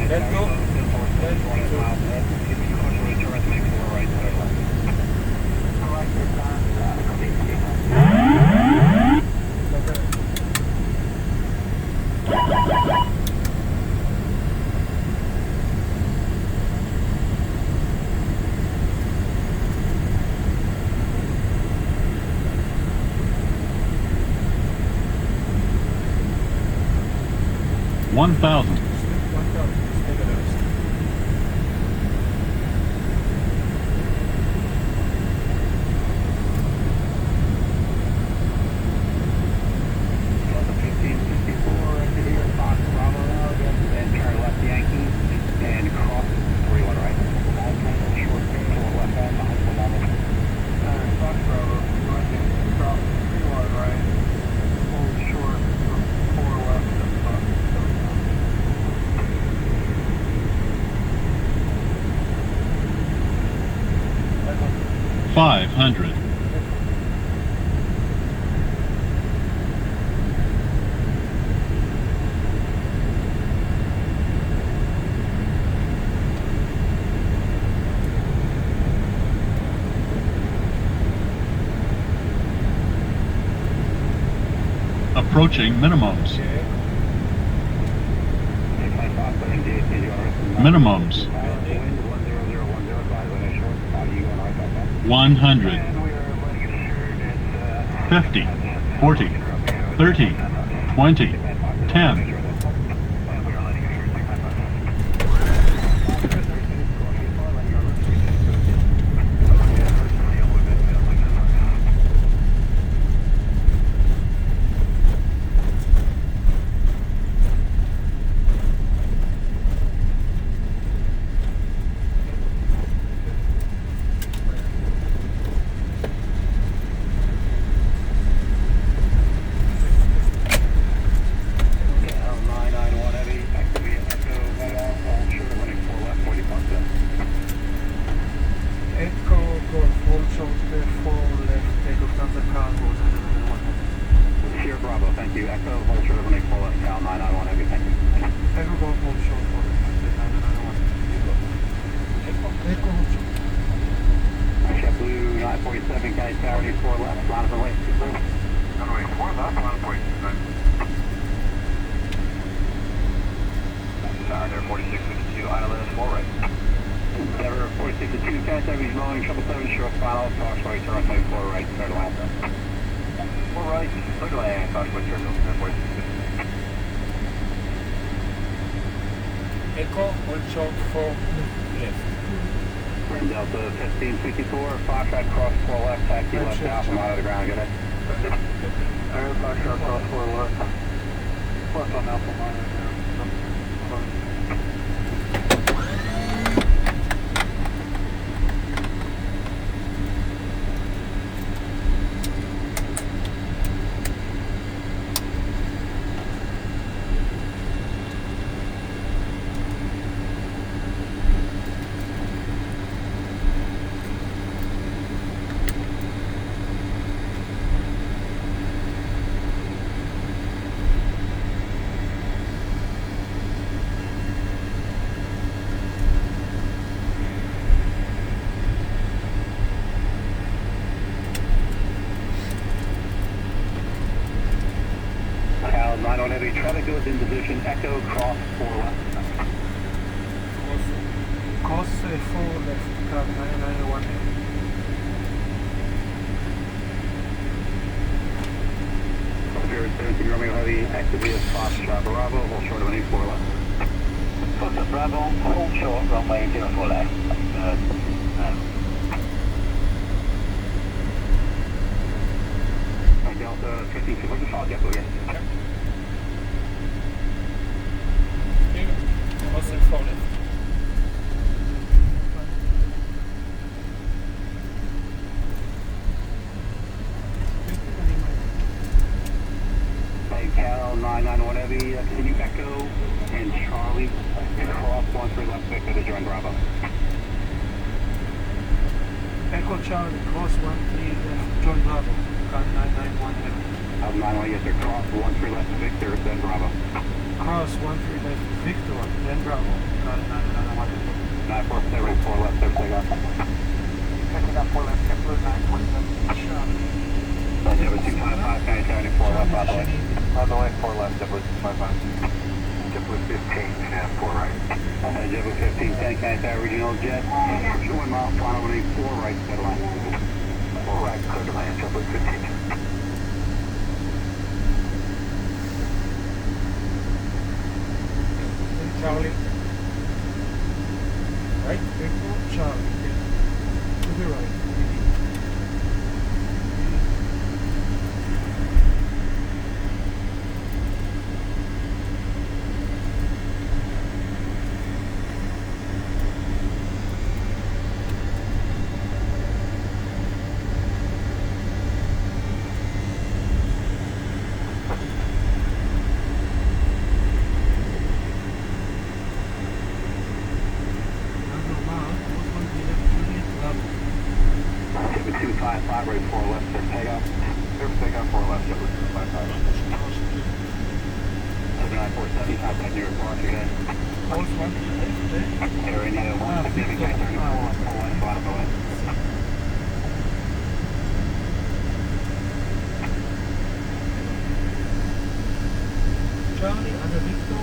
Let's go. One thousand. $500. Approaching minimums. Minimums. 100. 50. 40. 30. 20. 10. Echo, hold short for left. Delta 1554, Foxtrot cross 4 left, taxi left out from out of the ground, go ahead. Alright, Foxtrot cross 4 left. Plus on Alpha Minor now. On heavy traffic goes in position, Echo, cross 4 left. Cross 4 left, car 991. Spirit 17 Romeo Heavy, actively as Foxtrot Bravo, hold short of an 84 left. Foxtrot Bravo, hold short, runway 04 left. Delta 15, what's the call, Jeff? Yes. Cross 4 left. Cal 991 Heavy, continue Echo and Charlie, cross 13 left Victor to join Bravo. Echo Charlie, cross 13 left, John Bravo, car 991. 9-1, yes sir, cross 13 left Victor, then Bravo. Cross 13 left Victor, then Bravo. Got it, 947, 4 left, there, take off. Picking up 4 left, Kepler 947. Charlie. Jibber 255, County 74 left, by the way. By the way, 4 left, Jibber 255. Jibber 15, and 4 right. Jibber 15, 10, County Regional Jet. 1 mile, final opening, 4 right, clear line. 4 right, clear to land, Jibber 15. Charlie. Right, Victor, Charlie. To the right. Jibber 255, right, 4 left, there, take off. There, take off, 4 left, Jibber 255. 7947, contact New York Park again. Pulse 1 left, Air India 160, County 34, 4 left, bottom away. Charlie, under Victor.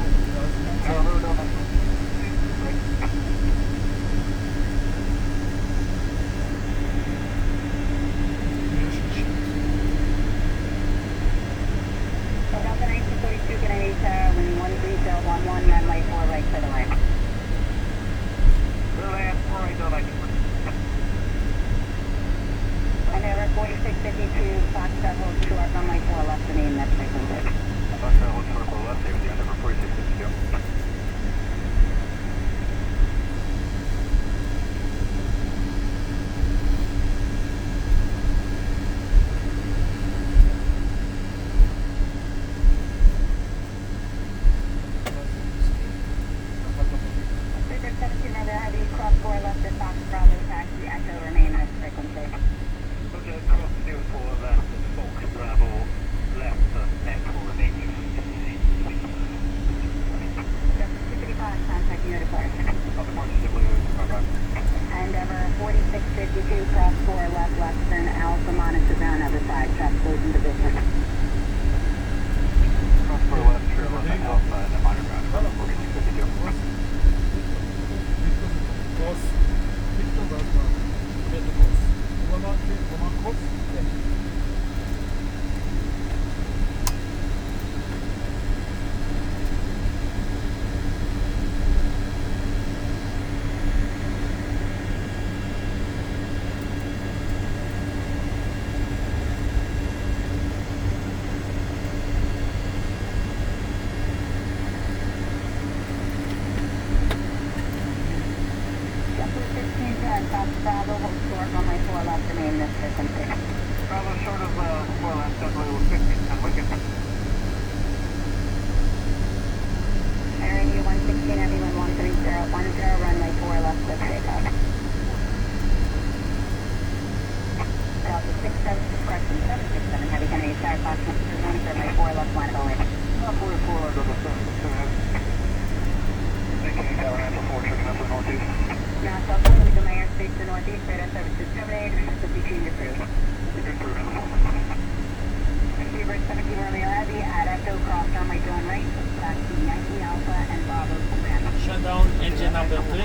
Shutdown engine number 3.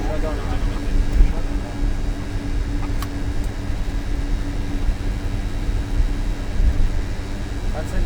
Shutdown engine number 3. That's it.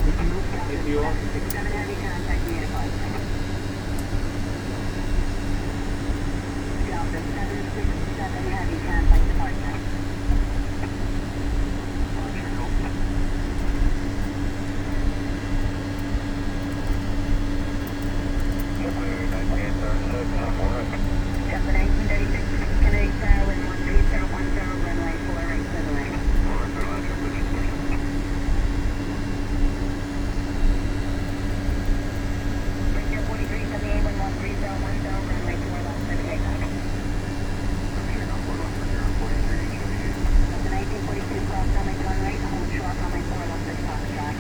If you want. 7 heavy contact unified. Delta 767 heavy contact departure. Delta 1936, Kennedy Tower, wind 13010, runway 48 clear. Bridge 4378, wind 13010, runway 4 left, 78 back. Delta 1942, cross runway runway, hold short, runway 4 left, 6 box track.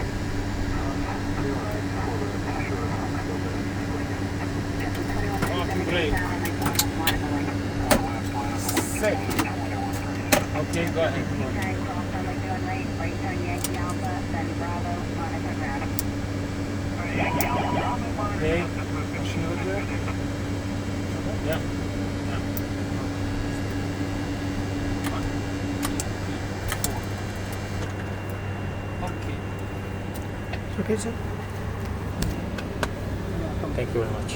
Delta 2137, runway 4 left, monitoring. Sick. Okay, go ahead. Okay, cross runway runway, right turn Yankee Alpha, then Bravo, monitor ground. Okay. Shoulder. Yeah. Okay. Okay, sir. Thank you very much.